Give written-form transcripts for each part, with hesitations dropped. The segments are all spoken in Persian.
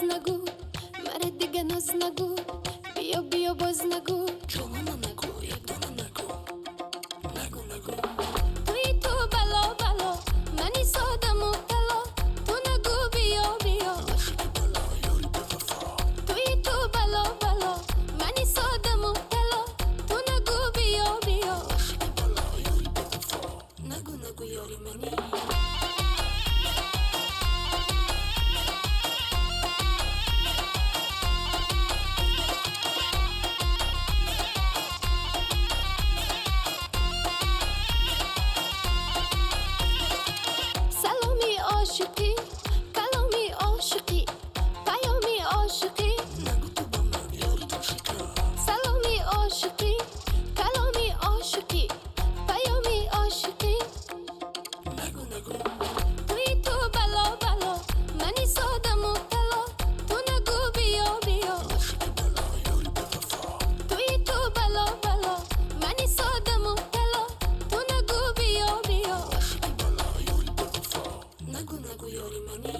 ناز نگو، مرا دیگه ناز نگو، بیا بیا باز نگو، جانم نگو، یک دانه نگو، نگو نگو. توی تو بلا بلا، منی ساده مبتلا، تو نگو بیا بیا. عاشق بلا یاری به وفا، توی تو بلا بلا، منی ساده مبتلا، تو نگو بیا بیا. عاشق بلا یاری به وفا، نگو نگو یاری منی. سلامی عاشقی، کلامی عاشقی، پیامی عاشقی. نگو تو با من یاری تو شکر. سلامی عاشقی، کلامی عاشقی، پیامی عاشقی. نگو نگو، توی تو بلا بلا، منی ساده مبتلا، تو نگو بیا بیا. عاشق بلا یاری به وفا، توی تو بلا بلا، منی ساده مبتلا، تو نگو بیا بیا. عاشق بلا یاری به وفا، نگو نگو یاری منی.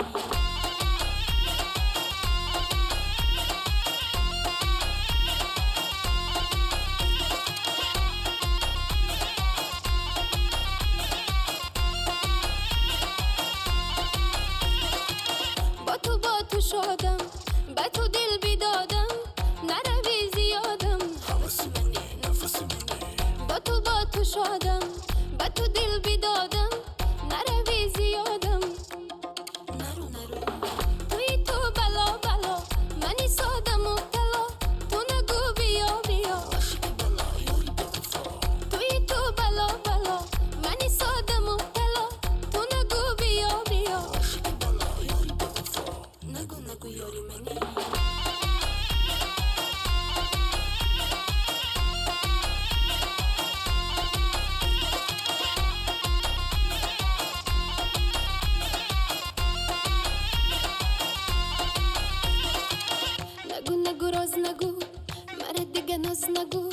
با تو شدم، به تو دل بیدادم، نروی زیادم. حواسی منی، نفسی منی. با تو شدم، به تو دل بیدادم، نروی زیادم. نرو نرو، توی تو بلا بلا، منی ساده مبتلا، تو نگو بیا بیا. عاشق بلا یاری به وفا، توی تو بلا بلا، منی ساده مبتلا، تو نگو بیا بیا. عاشق بلا یاری به وفا، نگو نگو یاری منی. نگو نگو راز نگو، مرا دیگه ناز نگو،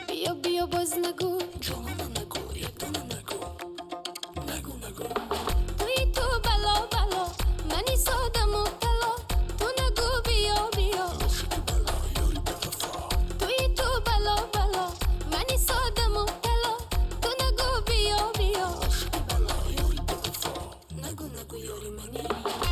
بیا بیا باز نگو. جانم نگو، یک دانه نگو، نگو نگو. توی تو بلا بلا، منی ساده مبتلا، تو نگو بیا بیا. عاشق بلا یاری به وفا، توی تو بلا بلا، منی ساده مبتلا، تو نگو بیا بیا. عاشق بلا یاری به وفا، نگو نگو یاری منی.